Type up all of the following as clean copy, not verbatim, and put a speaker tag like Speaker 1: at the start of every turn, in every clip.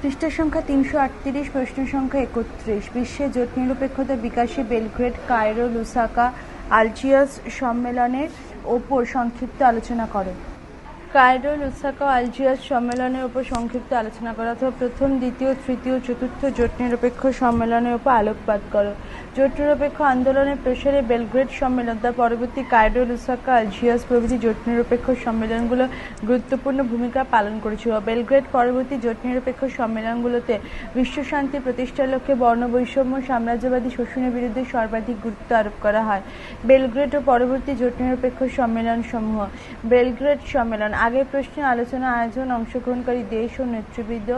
Speaker 1: পৃষ্ঠা সংখ্যা 338, প্রশ্ন সংখ্যা 31। বিশ্বে জোট নিরপেক্ষতা বিকাশে বেলগ্রেড, কায়রো, লুসাকা, আলজিয়ার্স সম্মেলনের ওপর সংক্ষিপ্ত আলোচনা করো। কায়রো, লুসাকা ও আলজিয়ার্স সম্মেলনের ওপর সংক্ষিপ্ত আলোচনা করো অথবা প্রথম, দ্বিতীয়, তৃতীয়, চতুর্থ জোট নিরপেক্ষ সম্মেলনের ওপর আলোকপাত করো। জোট নিরপেক্ষ আন্দোলনের প্রসারে বেলগ্রেড সম্মেলন, তার পরবর্তী কায়রো, লুসাকা, আলজিয়ার্স প্রভৃতি জোট নিরপেক্ষ সম্মেলনগুলো গুরুত্বপূর্ণ ভূমিকা পালন করেছিল। বেলগ্রেড পরবর্তী জোট নিরপেক্ষ সম্মেলনগুলোতে বিশ্ব শান্তি প্রতিষ্ঠার লক্ষ্যে বর্ণবৈষম্য, সাম্রাজ্যবাদী শোষণের বিরুদ্ধে সর্বাধিক গুরুত্ব আরোপ করা হয়। বেলগ্রেড ও পরবর্তী জোট নিরপেক্ষ সম্মেলন সমূহ। বেলগ্রেড সম্মেলন। আগের প্রশ্নে আলোচনা, আয়োজন, অংশগ্রহণকারী দেশ ও নেতৃবৃন্দ,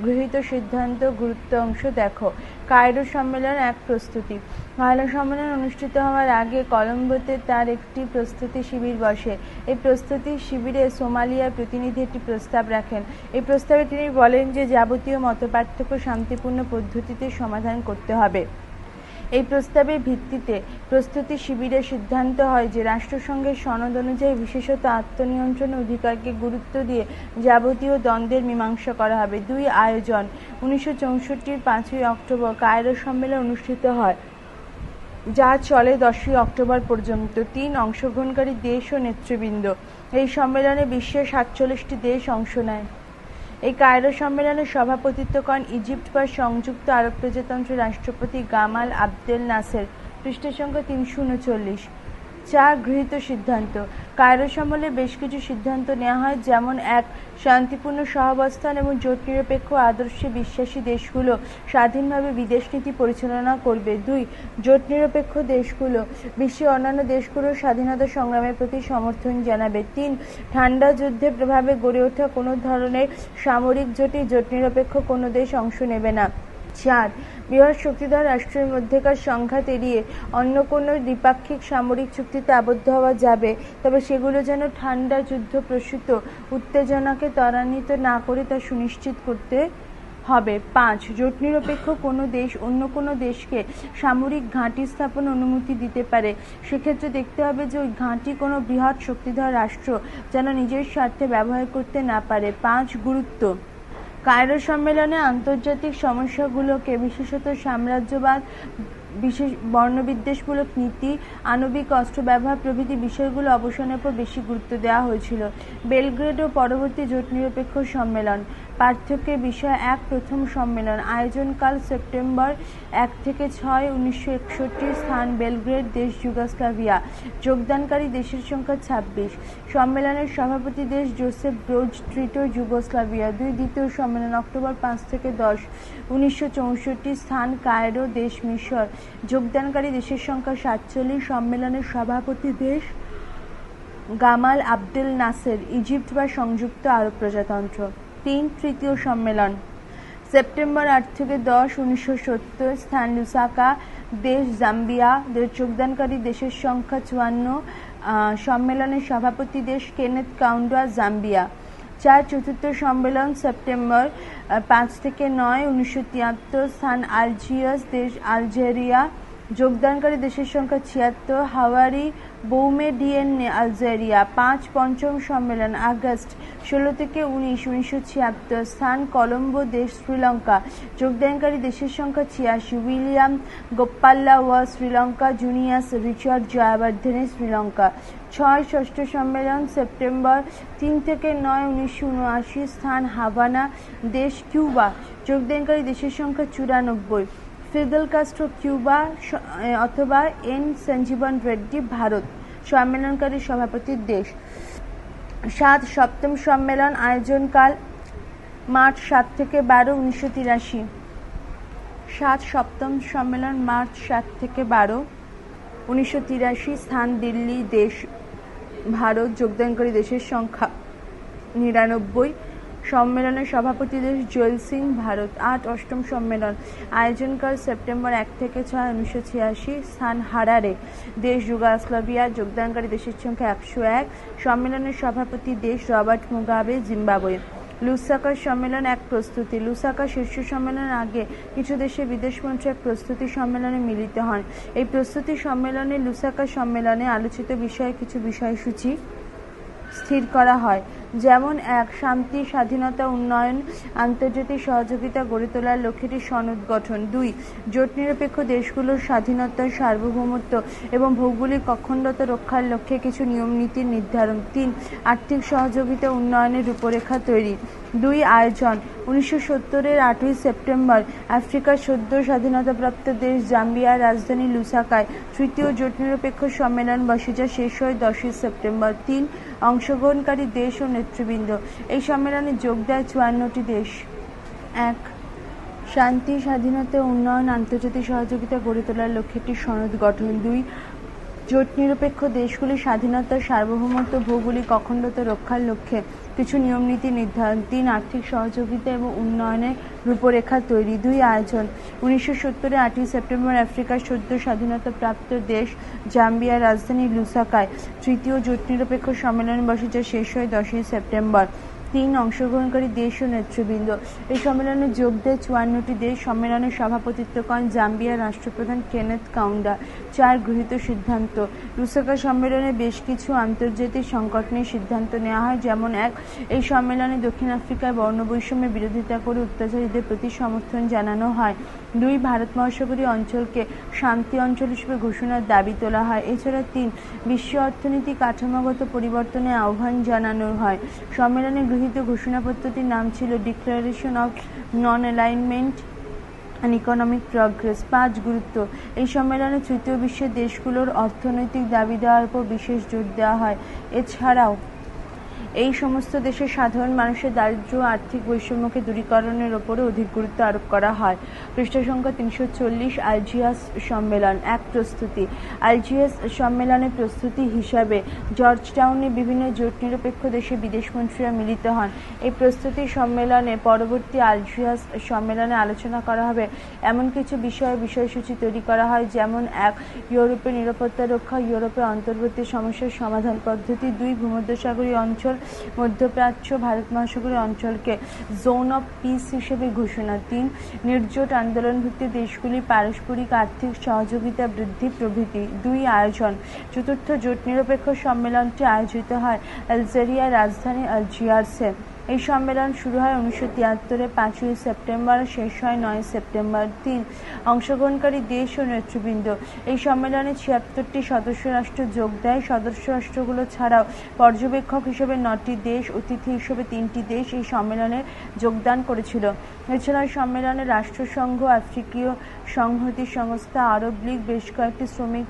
Speaker 1: গৃহীত সিদ্ধান্ত, গুরুত্ব অংশ দেখো। কায়রো সম্মেলন এক প্রস্তুতি। কায়রো সম্মেলন অনুষ্ঠিত হওয়ার আগে কলম্বোতে তার একটি প্রস্তুতি শিবির বসে। এই প্রস্তুতি শিবিরে সোমালিয়ার প্রতিনিধি একটি প্রস্তাব রাখেন। এই প্রস্তাবে তিনি বলেন যে যাবতীয় মতপার্থক্য শান্তিপূর্ণ পদ্ধতিতে সমাধান করতে হবে। এই প্রস্তাবের ভিত্তিতে প্রস্তুতি শিবিরের সিদ্ধান্ত হয় যে রাষ্ট্রসংঘের সনদ অনুযায়ী বিশেষত আত্মনিয়ন্ত্রণ অধিকারকে গুরুত্ব দিয়ে যাবতীয় দ্বন্দ্বের মীমাংসা করা হবে। ২. আয়োজন। 1964-র 5ই অক্টোবর কায়রো সম্মেলন অনুষ্ঠিত হয়, যা চলে 10ই অক্টোবর পর্যন্ত। ৩. অংশগ্রহণকারী দেশ ও নেতৃবৃন্দ। এই সম্মেলনে বিশ্বের 47টি দেশ অংশ নেয়। এই কায়রো সম্মেলনে সভাপতিত্ব করেন ইজিপ্ট বা সংযুক্ত আরব প্রজাতন্ত্রের রাষ্ট্রপতি গামাল আবদেল নাসের। পৃষ্ঠা সংখ্যা 339। ৪. গৃহীত সিদ্ধান্ত। কায়রো সম্মেলনে বেশ কিছু সিদ্ধান্ত নেওয়া হয়, যেমন ১. শান্তিপূর্ণ সহাবস্থান এবং জোট নিরপেক্ষ আদর্শে বিশ্বাসী দেশগুলো স্বাধীনভাবে বিদেশনীতি পরিচালনা করবে। ২. জোট নিরপেক্ষ দেশগুলো বিশ্বের অন্যান্য দেশগুলোর স্বাধীনতা সংগ্রামের প্রতি সমর্থন জানাবে। ৩. ঠান্ডা যুদ্ধের প্রভাবে গড়ে ওঠা কোনো ধরনের সামরিক জোটে জোট নিরপেক্ষ কোনো দেশ অংশ নেবে না। ৪. বৃহৎ শক্তিধর রাষ্ট্রের মধ্যেকার সংঘাত এড়িয়ে অন্য কোনো দ্বিপাক্ষিক সামরিক চুক্তিতে আবদ্ধ হওয়া যাবে, তবে সেগুলো যেন ঠান্ডা যুদ্ধপ্রসূত উত্তেজনাকে ত্বরান্বিত না করে তা সুনিশ্চিত করতে হবে। ৫. জোট নিরপেক্ষ কোনো দেশ অন্য কোনো দেশকে সামরিক ঘাঁটি স্থাপন অনুমতি দিতে পারে। সেক্ষেত্রে দেখতে হবে যে ওই ঘাঁটি কোনো বৃহৎ শক্তিধর রাষ্ট্র যেন নিজের স্বার্থে ব্যবহার করতে না পারে। ৫. গুরুত্ব। কায়রো সম্মেলনে আন্তর্জাতিক সমস্যাগুলোকে, বিশেষত সাম্রাজ্যবাদ, বিশেষ বর্ণবিদ্বেষমূলক নীতি, আণবিক অস্ত্র ব্যবহার প্রভৃতি বিষয়গুলো অবসানের উপর বেশি গুরুত্ব দেওয়া হয়েছিল। বেলগ্রেড ও পরবর্তী জোট নিরপেক্ষ সম্মেলন। পার্থক্যের বিষয় ১. প্রথম সম্মেলন। আয়োজনকাল সেপ্টেম্বর ১ থেকে ৬, 1961। স্থান বেলগ্রেড, দেশ যুগোস্লাভিয়া। যোগদানকারী দেশের সংখ্যা ২৬। সম্মেলনের সভাপতি দেশ জোসেফ ব্রোজ টিটো, যুগোস্লাভিয়া। ২. দ্বিতীয় সম্মেলন অক্টোবর ৫ থেকে ১০, 1964। স্থান কায়রো, দেশ মিশর। যোগদানকারী দেশের সংখ্যা ৪৭। সম্মেলনের সভাপতি দেশ গামাল আবদেল নাসের, ইজিপ্ট বা সংযুক্ত আরব প্রজাতন্ত্র। ৩. তৃতীয় সম্মেলন সেপ্টেম্বর ৮ থেকে ১০, 19৭। স্থান লুসাকা, দেশ জাম্বিয়া। যোগদানকারী দেশের সংখ্যা ৫৪। সম্মেলনের সভাপতি দেশ কেনেথ কাউন্ডা, জাম্বিয়া। ৪. চতুর্থ সম্মেলন সেপ্টেম্বর ৫ থেকে ৯, 19৭। স্থান আলজিয়ার্স, দেশ আলজেরিয়া। যোগদানকারী দেশের সংখ্যা ৭৬। হাওয়ারি বৌমেডিয়েন, আলজেরিয়া। ৫. পঞ্চম সম্মেলন আগস্ট ১৬ থেকে ১৯, ১৯৭৬। স্থান কলম্বো, দেশ শ্রীলঙ্কা। যোগদানকারী দেশের সংখ্যা ৮৬। উইলিয়াম গোপ্পাল্লা ওয়া শ্রীলঙ্কা, জুনিয়াস রিচার্ড জয়াবর্ধনে, শ্রীলঙ্কা। ৬. ষষ্ঠ সম্মেলন সেপ্টেম্বর ৩ থেকে ৯, ১৯৭৯। স্থান হাভানা, দেশ কিউবা। যোগদানকারী দেশের সংখ্যা ৯৪। ফিদেল কাস্ট্রো, কিউবা অথবা এন সঞ্জীবন রেড্ডি, ভারত, সম্মেলনকারী সভাপতির দেশ। ৭. সপ্তম সম্মেলন। আয়োজনকাল মার্চ ৭ থেকে ১২, ১৯৮৩। ৭. সপ্তম সম্মেলন মার্চ ৭ থেকে ১২, ১৯৮৩। স্থান দিল্লি, দেশ ভারত। যোগদানকারী দেশের সংখ্যা ৯৯। সম্মেলনের সভাপতি দেশ জোয়েল সিং, ভারত। ৮. অষ্টম সম্মেলন। আয়োজনকাল সেপ্টেম্বর ১ থেকে ৬, ১৯৮৬। স্থান হারারে, দেশ যুগোস্লাভিয়া। যোগদানকারী দেশের সংখ্যা ১০১। সম্মেলনের সভাপতি দেশ রবার্ট মুগাবে, জিম্বাবুয়ে। লুসাকা সম্মেলন এক প্রস্তুতি। লুসাকা শীর্ষ সম্মেলনের আগে কিছু দেশের বিদেশমন্ত্রী এক প্রস্তুতি সম্মেলনে মিলিত হন। এই প্রস্তুতি সম্মেলনে লুসাকা সম্মেলনে আলোচিত বিষয়ে কিছু বিষয়সূচি স্থির করা হয়। যেমন ১. শান্তি, স্বাধীনতা, উন্নয়ন, আন্তর্জাতিক সহযোগিতা গড়ে তোলার লক্ষ্যে একটি সনদ গঠন। ২. জোট নিরপেক্ষ দেশগুলোর স্বাধীনতা, সার্বভৌমত্ব এবং ভৌগোলিক অখণ্ডতা রক্ষার লক্ষ্যে কিছু নিয়মনীতির নির্ধারণ। ৩. আর্থিক সহযোগিতা উন্নয়নের রূপরেখা তৈরি। ২. আয়োজন ১৯৭০-এর ৮ই সেপ্টেম্বর আফ্রিকার সদ্য স্বাধীনতাপ্রাপ্ত দেশ জাম্বিয়ার রাজধানী লুসাকায় তৃতীয় জোট নিরপেক্ষ সম্মেলন বসে, যা শেষ হয় ১০ই সেপ্টেম্বর। ৩. অংশগ্রহণকারী দেশ ও নেতৃবৃন্দ। এই সম্মেলনে যোগ দেয় ৫৪টি দেশ। ১. শান্তি, স্বাধীনতা, উন্নয়ন, আন্তর্জাতিক সহযোগিতা গড়ে তোলার লক্ষ্যে একটি সনদ গঠন। ২. জোট নিরপেক্ষ দেশগুলির স্বাধীনতা, সার্বভৌমত্ব, ভৌগোলিক অখণ্ডতা রক্ষার লক্ষ্যে কিছু নিয়মনীতি নির্ধারণ। ৩. আর্থিক সহযোগিতা এবং উন্নয়নের রূপরেখা তৈরি। ২. আয়োজন ১৯৭০-এর ৮ই সেপ্টেম্বর আফ্রিকার সদ্য স্বাধীনতাপ্রাপ্ত দেশ জাম্বিয়ার রাজধানী লুসাকায় তৃতীয় জোট নিরপেক্ষ সম্মেলন বসে, যা শেষ হয় ১০ই সেপ্টেম্বর। ৩. অংশগ্রহণকারী দেশ ও নেতৃবৃন্দ। এই সম্মেলনে যোগ দেয় ৫৪টি দেশ। সম্মেলনে সভাপতিত্ব করেন জাম্বিয়ার রাষ্ট্রপ্রধান কেনেথ কাউন্ডা। ৪. গৃহীত সিদ্ধান্ত। লুসাকা সম্মেলনে বেশ কিছু আন্তর্জাতিক সংকট নিয়ে সিদ্ধান্ত নেওয়া হয়, যেমন ১. এই সম্মেলনে দক্ষিণ আফ্রিকায় বর্ণবৈষম্যের বিরোধিতা করে অত্যাচারীদের প্রতি সমর্থন জানানো হয়। ২. ভারত মহাসাগরীয় অঞ্চলকে শান্তি অঞ্চল হিসেবে ঘোষণার দাবি তোলা হয়। এছাড়া ৩. বিশ্ব অর্থনীতি কাঠামোগত পরিবর্তনের আহ্বান জানানো হয়। সম্মেলনে গৃহীত ঘোষণাপত্রটির নাম ছিল declaration of non alignment and economic progress. ৫. গুরুত্ব। এই সম্মেলনে তৃতীয় বিশ্বের দেশগুলোর অর্থনৈতিক দাবি দেওয়ার উপর বিশেষ জোর দেওয়া হয়। এছাড়াও এই সমস্ত দেশের সাধারণ মানুষের দারিদ্র্য ও আর্থিক বৈষম্যকে দূরীকরণের ওপরও অধিক গুরুত্ব আরোপ করা হয়। পৃষ্ঠা সংখ্যা ৩৪০। আলজিয়ার্স সম্মেলন। ১. প্রস্তুতি। আলজিয়ার্স সম্মেলনের প্রস্তুতি হিসাবে জর্জটাউনে বিভিন্ন জোট নিরপেক্ষ দেশের বিদেশমন্ত্রীরা মিলিত হন। এই প্রস্তুতি সম্মেলনে পরবর্তী আলজিয়ার্স সম্মেলনে আলোচনা করা হবে এমন কিছু বিষয়সূচি তৈরি করা হয়, যেমন ১. ইউরোপের নিরাপত্তা রক্ষা, ইউরোপের অন্তর্বর্তী সমস্যার সমাধান পদ্ধতি। ২. ভূমধ্যসাগরীয় অঞ্চল, মধ্যপ্রাচ্য, ভারত মহাসাগরীয় অঞ্চলকে জোন অফ পিস হিসেবে ঘোষণা। ৩. নির্জোট আন্দোলনভুক্ত দেশগুলির পারস্পরিক আর্থিক সহযোগিতা বৃদ্ধি প্রভৃতি। ২. আয়োজন। চতুর্থ জোট নিরপেক্ষ সম্মেলনটি আয়োজিত হয় আলজেরিয়ার রাজধানী আলজিয়ার্সে। এই সম্মেলন শুরু হয় ১৯৭৩-এর ৫ই সেপ্টেম্বর, শেষ হয় ৯ সেপ্টেম্বর। ৩. অংশগ্রহণকারী দেশ ও নেতৃবৃন্দ। এই সম্মেলনে ৭৬টি সদস্য রাষ্ট্র যোগ দেয়। সদস্য রাষ্ট্রগুলো ছাড়াও পর্যবেক্ষক হিসেবে ৯টি দেশ, অতিথি হিসেবে ৩টি দেশ এই সম্মেলনে যোগদান করেছিল। এছাড়াও সম্মেলনে রাষ্ট্রসংঘ, আফ্রিকীয় সংহতি সংস্থা, আরব লীগ, বেশ কয়েকটি শ্রমিক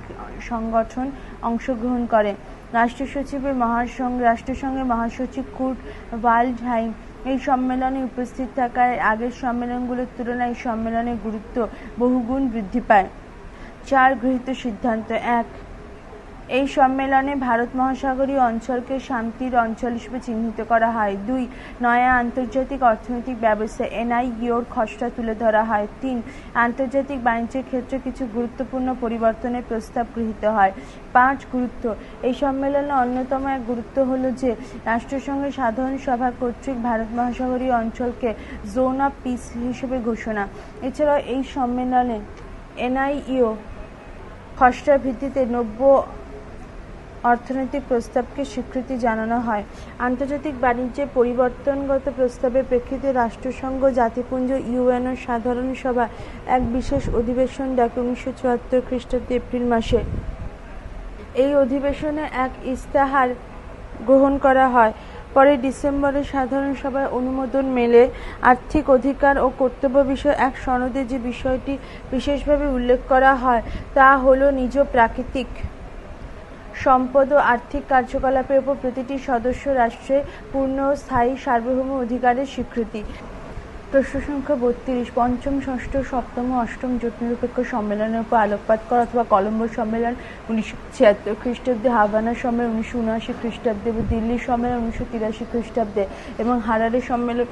Speaker 1: সংগঠন অংশগ্রহণ করে। রাষ্ট্রসংঘের মহাসচিব কুর্ট ওয়াল্ডহাইম এই সম্মেলনে উপস্থিত থাকায় আগের সম্মেলনগুলোর তুলনায় এই সম্মেলনের গুরুত্ব বহুগুণ বৃদ্ধি পায়। ৪. গৃহীত সিদ্ধান্ত। ১. এই সম্মেলনে ভারত মহাসাগরীয় অঞ্চলকে শান্তির অঞ্চল হিসেবে চিহ্নিত করা হয়। ২. নয়া আন্তর্জাতিক অর্থনৈতিক ব্যবস্থা এনআইইউর খসড়া তুলে ধরা হয়। ৩. আন্তর্জাতিক বাণিজ্যের ক্ষেত্রে কিছু গুরুত্বপূর্ণ পরিবর্তনের প্রস্তাব গৃহীত হয়। ৫. গুরুত্ব। এই সম্মেলনে অন্যতম এক গুরুত্ব হল যে রাষ্ট্রসংঘের সাধারণ সভা কর্তৃক ভারত মহাসাগরীয় অঞ্চলকে জোন অফ পিস হিসেবে ঘোষণা। এছাড়াও এই সম্মেলনে এনআইইউ খসড়ার ভিত্তিতে ৯০ অর্থনৈতিক প্রস্তাবকে স্বীকৃতি জানানো হয়। আন্তর্জাতিক বাণিজ্যে পরিবর্তনগত প্রস্তাবের প্রেক্ষিতে রাষ্ট্রসংঘ, জাতিপুঞ্জ, ইউএনও সাধারণ সভা এক বিশেষ অধিবেশন ডাকে ১৯৭৪ খ্রিস্টাব্দে এপ্রিল মাসে। এই অধিবেশনে এক ইস্তাহার গ্রহণ করা হয়। পরে ডিসেম্বরে সাধারণ সভায় অনুমোদন মেলে। আর্থিক অধিকার ও কর্তব্য বিষয়ে এক সনদে যে বিষয়টি বিশেষভাবে উল্লেখ করা হয় তা হল নিজ প্রাকৃতিক সম্পদ ও আর্থিক কার্যকলাপের উপর প্রতিটি সদস্য রাষ্ট্রের পূর্ণ ও স্থায়ী সার্বভৌম অধিকারের স্বীকৃতি। প্রশ্ন সংখ্যা ৩২। পঞ্চম, ষষ্ঠ, সপ্তম ও অষ্টম জোট নিরপেক্ষ সম্মেলনের উপর আলোকপাত করা অথবা কলম্বো সম্মেলন ১৯৭৬ খ্রিস্টাব্দে, হাভানা সম্মেলন ১৯৭৯ খ্রিস্টাব্দে এবং দিল্লি সম্মেলন ১৯৮৩ খ্রিস্টাব্দে এবং হারারে সম্মেলন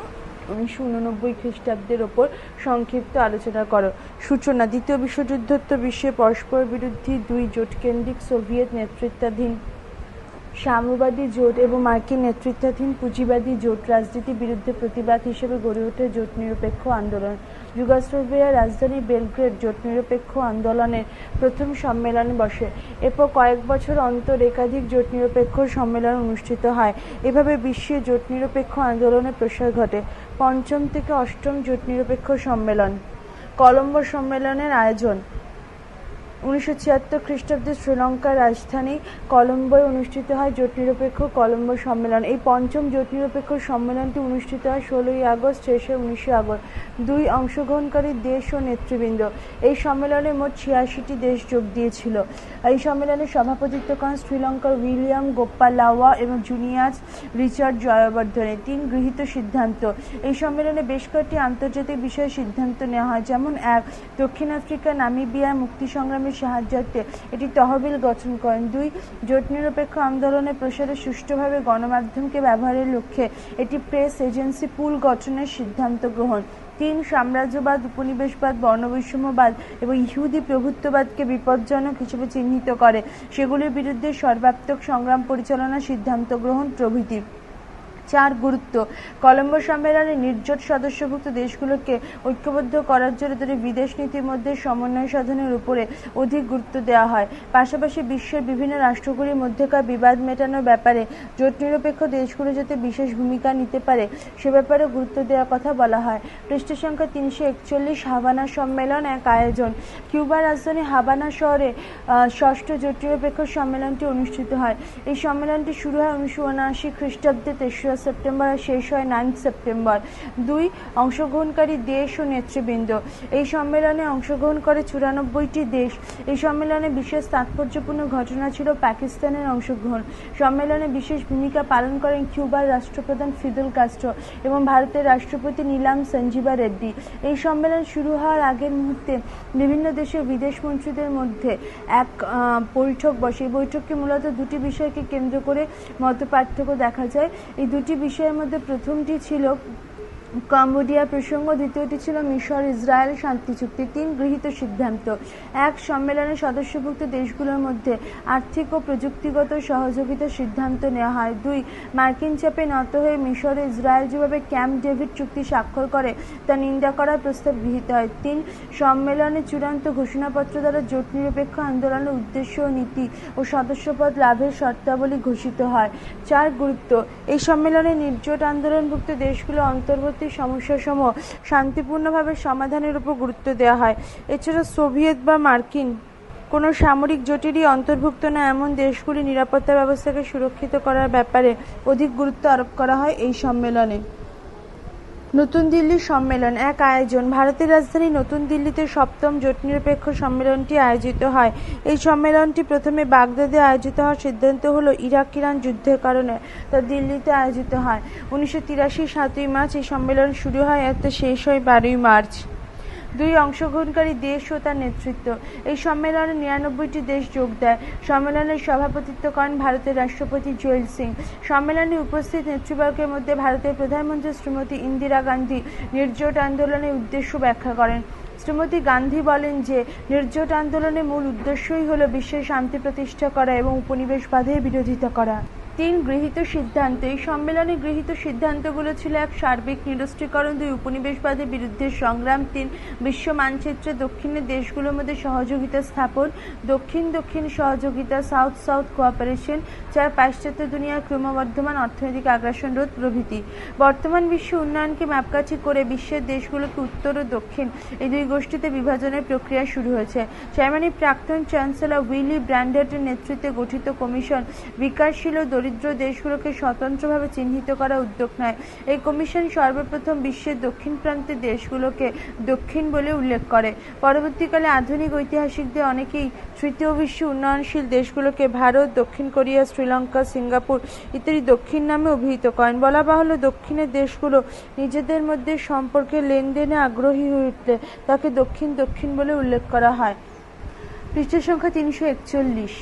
Speaker 1: ১৯৮৯ খ্রিস্টাব্দের ওপর সংক্ষিপ্ত আলোচনা করো। সূচনা। দ্বিতীয় বিশ্বযুদ্ধোত্তর বিশ্বে পরস্পর বিরোধী দুই জোটকেন্দ্রিক সোভিয়েত নেতৃত্বাধীন সাম্যবাদী জোট এবং মার্কিন নেতৃত্বাধীন পুঁজিবাদী জোট রাজনীতির বিরুদ্ধে প্রতিবাদ হিসেবে গড়ে ওঠে জোট নিরপেক্ষ আন্দোলন। যুগোস্লাভিয়ার রাজধানী বেলগ্রেড জোট নিরপেক্ষ আন্দোলনের প্রথম সম্মেলন বসে। এরপর কয়েক বছর অন্তর একাধিক জোট নিরপেক্ষ সম্মেলন অনুষ্ঠিত হয়। এভাবে বিশ্বে জোট নিরপেক্ষ আন্দোলনের প্রসার ঘটে। পঞ্চম থেকে অষ্টম জোট নিরপেক্ষ সম্মেলন। কলম্বো সম্মেলনের আয়োজন 1976 খ্রিস্টাব্দে শ্রীলঙ্কার রাজধানী কলম্বোয় অনুষ্ঠিত হয় জোট নিরপেক্ষ কলম্বো সম্মেলন। এই পঞ্চম জোট নিরপেক্ষ সম্মেলনটি অনুষ্ঠিত হয় 16 আগস্ট শেষে 19 আগস্ট। 2 অংশগ্রহণকারী দেশ ও নেতৃবৃন্দ। এই সম্মেলনে মোট 86টি দেশ যোগ দিয়েছিল। এই সম্মেলনে সভাপতিত্ব করেন শ্রীলঙ্কার উইলিয়াম গোপালাওয়া এবং জুনিয়াস রিচার্ড জয়বর্ধনে। 3 গৃহীত সিদ্ধান্ত। এই সম্মেলনে বেশ কয়েকটি আন্তর্জাতিক বিষয়ে সিদ্ধান্ত নেওয়া হয়, যেমন 1 দক্ষিণ আফ্রিকা নামিবিয়ার মুক্তি সংগ্রামে সাহায্যার্থে এটি তহবিল গঠন করেন। 2 জোট নিরপেক্ষ আন্দোলনের প্রসারে সুষ্ঠুভাবে গণমাধ্যমকে ব্যবহারের লক্ষ্যে এটি প্রেস এজেন্সি পুল গঠনের সিদ্ধান্ত গ্রহণ। 3 সাম্রাজ্যবাদ, উপনিবেশবাদ, বর্ণবৈষম্যবাদ এবং ইহুদি প্রভুত্ববাদকে বিপজ্জনক হিসেবে চিহ্নিত করে সেগুলির বিরুদ্ধে সর্বাত্মক সংগ্রাম পরিচালনার সিদ্ধান্ত গ্রহণ প্রভৃতি। 4 গুরুত্ব। কলম্বো সম্মেলনে নির্জোট সদস্যভুক্ত দেশগুলোকে ঐক্যবদ্ধ করার জন্য তাদের বিদেশ নীতির মধ্যে সমন্বয় সাধনের উপরে অধিক গুরুত্ব দেওয়া হয়। পাশাপাশি বিশ্বের বিভিন্ন রাষ্ট্রগুলির মধ্যেকার বিবাদ মেটানোর ব্যাপারে জোট নিরপেক্ষ দেশগুলো যাতে বিশেষ ভূমিকা নিতে পারে সে ব্যাপারে গুরুত্ব দেওয়ার কথা বলা হয়। পৃষ্ঠ সংখ্যা 341। হাভানা সম্মেলন এক আয়োজন। কিউবার রাজধানী হাভানা শহরে ষষ্ঠ জোট নিরপেক্ষ সম্মেলনটি অনুষ্ঠিত হয়। এই সম্মেলনটি শুরু হয় 1979 খ্রিস্টাব্দে 3 সেপ্টেম্বর আর শেষ হয় 9 সেপ্টেম্বর। 2 অংশগ্রহণকারী দেশ ও নেতৃবৃন্দ। এই সম্মেলনে অংশগ্রহণ করে 94টি দেশ। এই সম্মেলনে বিশেষ তাৎপর্যপূর্ণ ঘটনা ছিল পাকিস্তানের অংশগ্রহণ। সম্মেলনে বিশেষ ভূমিকা পালন করেন কিউবার রাষ্ট্রপ্রধান ফিদেল কাস্ট্রো এবং ভারতের রাষ্ট্রপতি নীলাম সঞ্জীবা রেড্ডি। এই সম্মেলন শুরু হওয়ার আগের মুহূর্তে বিভিন্ন দেশের বিদেশ মন্ত্রীদের মধ্যে এক বৈঠক বসে। এই বৈঠককে মূলত 2টি বিষয়কে কেন্দ্র করে মতপার্থক্য দেখা যায়। এই 2টি বিষয়ের মধ্যে প্রথমটি ছিল কম্বোডিয়া প্রসঙ্গ, দ্বিতীয়টি ছিল মিশর ইসরায়েল শান্তি চুক্তি। 3 গৃহীত সিদ্ধান্ত। 1 সম্মেলনের সদস্যভুক্ত দেশগুলোর মধ্যে আর্থিক ও প্রযুক্তিগত সহযোগিতার সিদ্ধান্ত নেওয়া হয়। 2 মার্কিন চাপে নত হয়ে মিশর ও ইসরায়েল যেভাবে ক্যাম্প ডেভিড চুক্তি স্বাক্ষর করে তা নিন্দা করার প্রস্তাব গৃহীত হয়। 3 সম্মেলনের চূড়ান্ত ঘোষণাপত্র দ্বারা জোট নিরপেক্ষ আন্দোলনের উদ্দেশ্য ও নীতি ও সদস্যপদ লাভের শর্তাবলী ঘোষিত হয়। 4 গুরুত্ব। এই সম্মেলনে নির্জোট আন্দোলনভুক্ত দেশগুলো অন্তর্বর্তী সমস্যাসমূহ শান্তিপূর্ণভাবে সমাধানের উপর গুরুত্ব দেওয়া হয়। এছাড়া সোভিয়েত বা মার্কিন কোনো সামরিক জোটেরই অন্তর্ভুক্ত না এমন দেশগুলি নিরাপত্তা ব্যবস্থাকে সুরক্ষিত করার ব্যাপারে অধিক গুরুত্ব আরোপ করা হয় এই সম্মেলনে। নতুন দিল্লি সম্মেলন এক আয়োজন। ভারতের রাজধানী নতুন দিল্লিতে 7ম জোট নিরপেক্ষ সম্মেলনটি আয়োজিত হয়। এই সম্মেলনটি প্রথমে বাগদাদে আয়োজিত হওয়ার সিদ্ধান্ত হলো ইরাক-ইরান যুদ্ধের কারণে তা দিল্লিতে আয়োজিত হয়। 1983 7ই মার্চ এই সম্মেলন শুরু হয় আর তা শেষ হয় 12ই মার্চ। 2 অংশগ্রহণকারী দেশ ও তার নেতৃত্ব। এই সম্মেলনে 99টি দেশ যোগ দেয়। সম্মেলনের সভাপতিত্ব করেন ভারতের রাষ্ট্রপতি জোয়েল সিং। সম্মেলনে উপস্থিত নেতৃবর্গের মধ্যে ভারতের প্রধানমন্ত্রী শ্রীমতী ইন্দিরা গান্ধী নির্জোট আন্দোলনের উদ্দেশ্য ব্যাখ্যা করেন। শ্রীমতী গান্ধী বলেন যে নির্জোট আন্দোলনের মূল উদ্দেশ্যই হল বিশ্বে শান্তি প্রতিষ্ঠা করা এবং উপনিবেশবাদের বিরোধিতা করা। 3 গৃহীত সিদ্ধান্ত। এই সম্মেলনে গৃহীত সিদ্ধান্তগুলো ছিল 1 সার্বিক নিরস্ত্রীকরণ, 2 উপনিবেশবাদের বিরুদ্ধে সংগ্রাম, 3 বিশ্ব মানচিত্রে দক্ষিণের দেশগুলোর মধ্যে সহযোগিতা স্থাপন, দক্ষিণ দক্ষিণ সহযোগিতা সাউথ সাউথ কোঅপারেশন, 4 পাশ্চাত্য দুনিয়ার ক্রমবর্ধমান অর্থনৈতিক আগ্রাসন রোধ প্রভৃতি। বর্তমান বিশ্ব উন্নয়নকে মাপকাঠি করে বিশ্বের দেশগুলোকে উত্তর ও দক্ষিণ এই 2 গোষ্ঠীতে বিভাজনের প্রক্রিয়া শুরু হয়েছে। জার্মানির প্রাক্তন চ্যান্সেলর উইলি ব্র্যান্ডেটের নেতৃত্বে গঠিত কমিশন বিকাশশীল ও দরিদ্র দেশগুলোকে স্বতন্ত্রভাবে চিহ্নিত করার উদ্যোগ নেয়। এই কমিশন সর্বপ্রথম বিশ্বের দক্ষিণ প্রান্তের দেশগুলোকে দক্ষিণ বলে উল্লেখ করে। পরবর্তীকালে আধুনিক ঐতিহাসিকদের অনেকেই তৃতীয় বিশ্ব উন্নয়নশীল দেশগুলোকে ভারত, দক্ষিণ কোরিয়া, শ্রীলঙ্কা, সিঙ্গাপুর ইত্যাদি দক্ষিণ নামে অভিহিত করেন। বলা বাহুল্য দক্ষিণের দেশগুলো নিজেদের মধ্যে সম্পর্কে লেনদেনে আগ্রহী হয়ে উঠলে তাকে দক্ষিণ দক্ষিণ বলে উল্লেখ করা হয়। পৃষ্ঠ সংখ্যা 341।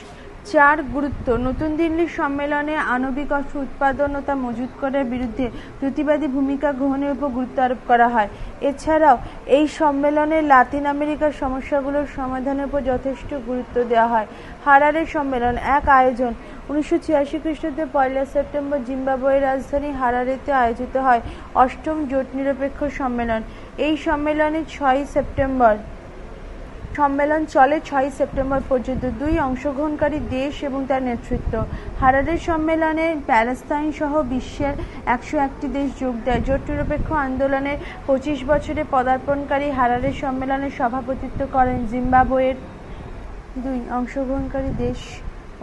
Speaker 1: 4 গুরুত্ব। নতুন দিল্লির সম্মেলনে আণবিক অস্ত্র উৎপাদন ও তা মজুত করার বিরুদ্ধে প্রতিবাদী ভূমিকা গ্রহণের উপর গুরুত্ব আরোপ করা হয়। এছাড়াও এই সম্মেলনে লাতিন আমেরিকার সমস্যাগুলোর সমাধানের উপর যথেষ্ট গুরুত্ব দেওয়া হয়। হারারে সম্মেলন এক আয়োজন। 1986 খ্রিস্টাব্দে 1 সেপ্টেম্বর জিম্বাবুয়ের রাজধানী হারারেতে আয়োজিত হয় 8ম জোট নিরপেক্ষ সম্মেলন। এই সম্মেলনে 6 সেপ্টেম্বর সম্মেলন চলে 6 সেপ্টেম্বর পর্যন্ত। 2 অংশগ্রহণকারী দেশ এবং তার নেতৃত্ব। হারারে সম্মেলনে প্যালেস্তাইন সহ বিশ্বের 101টি দেশ যোগ দেয়। জোট নিরপেক্ষ আন্দোলনের 25 বছরে পদার্পণকারী হারারে সম্মেলনে সভাপতিত্ব করেন জিম্বাবুয়ের 2 অংশগ্রহণকারী দেশ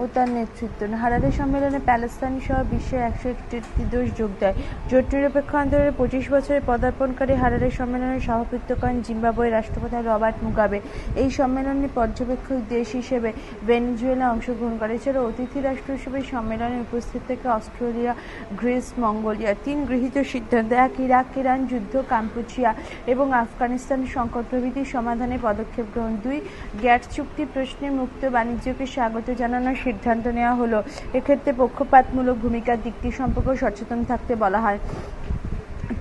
Speaker 1: ও তার নেতৃত্ব। হারারে সম্মেলনে প্যালেস্তাইন সহ বিশ্বের 101টি দেশ যোগ দেয়। জোট নিরপেক্ষ আন্দোলনের 25 বছরে পদার্পণকারী হারারে সম্মেলনে সভাপতিত্ব করেন জিম্বাবুয়ের রাষ্ট্রপতি রবার্ট মুগাবে। এই সম্মেলনে পর্যবেক্ষক দেশ হিসেবে ভেনেজুয়েলা অংশগ্রহণ করে। এছাড়া অতিথি রাষ্ট্র হিসেবে সম্মেলনে উপস্থিত থেকে অস্ট্রেলিয়া, গ্রিস, মঙ্গোলিয়া। 3 গৃহীত সিদ্ধান্ত। 1 ইরাক ইরান যুদ্ধ, কাম্পুচিয়া এবং আফগানিস্তান সংকট প্রভৃতি সমাধানে পদক্ষেপ গ্রহণ। 2 গ্যাটস চুক্তি প্রশ্নে মুক্ত বাণিজ্যকে স্বাগত জানানোর সিদ্ধান্ত নেওয়া হলো। এক্ষেত্রে পক্ষপাতমূলক ভূমিকার দিকটি সম্পর্কে সচেতন থাকতে বলা হয়।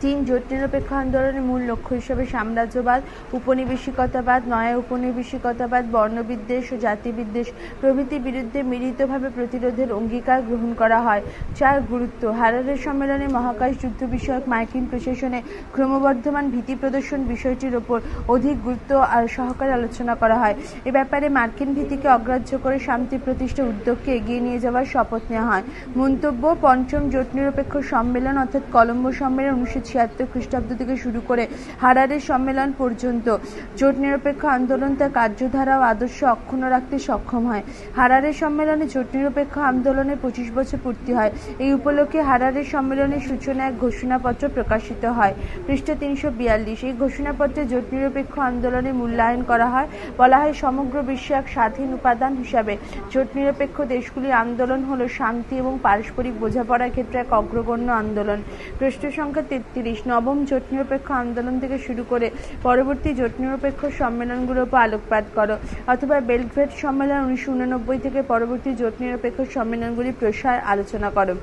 Speaker 1: 3 জোট নিরপেক্ষ আন্দোলনের মূল লক্ষ্য হিসেবে সাম্রাজ্যবাদ, উপনিবেশিকতাবাদ, নয়া উপনিবেশিকতাবাদ, বর্ণবিদ্বেষ ও জাতিবিদ্বেষ প্রভৃতির বিরুদ্ধে মিলিতভাবে প্রতিরোধের অঙ্গীকার গ্রহণ করা হয়। 4 গুরুত্ব। হারারে সম্মেলনে মহাকাশ যুদ্ধ বিষয়ক মার্কিন প্রশাসনে ক্রমবর্ধমান ভীতি প্রদর্শন বিষয়টির ওপর অধিক গুরুত্ব সহকারে আলোচনা করা হয়। এ ব্যাপারে মার্কিন ভীতিকে অগ্রাহ্য করে শান্তি প্রতিষ্ঠা উদ্যোগকে এগিয়ে নিয়ে যাওয়ার শপথ নেওয়া হয়। মন্তব্য: 5ম জোট নিরপেক্ষ সম্মেলন অর্থাৎ কলম্বো সম্মেলন 1976 খ্রিস্টাব্দ থেকে শুরু করে হারারে সম্মেলন পর্যন্ত জোট নিরপেক্ষ আন্দোলন তার কার্যধারা ও আদর্শ অক্ষুণ্ণ রাখতে সক্ষম হয়। হারারে সম্মেলনে জোট নিরপেক্ষ আন্দোলনের 25 বছর পূর্তি হয়। এই উপলক্ষে হারারে সম্মেলনের সূচনা এক ঘোষণাপত্র প্রকাশিত হয়। পৃষ্ঠা 342। এই ঘোষণাপত্রে জোট নিরপেক্ষ আন্দোলনের মূল্যায়ন করা হয়। বলা হয়, সমগ্র বিশ্বে এক স্বাধীন উপাদান হিসাবে জোট নিরপেক্ষ দেশগুলির আন্দোলন হল শান্তি এবং পারস্পরিক বোঝাপড়ার ক্ষেত্রে এক অগ্রগণ্য আন্দোলন। প্রশ্ন সংখ্যা 33। নবম জোট নিরপেক্ষ আন্দোলন থেকে শুরু করে পরবর্তী জোট নিরপেক্ষ সম্মেলনগুলোর উপর আলোকপাত করো, অথবা বেলগ্রেড সম্মেলন 1989 থেকে পরবর্তী জোট নিরপেক্ষ সম্মেলনগুলির প্রসার আলোচনা করো।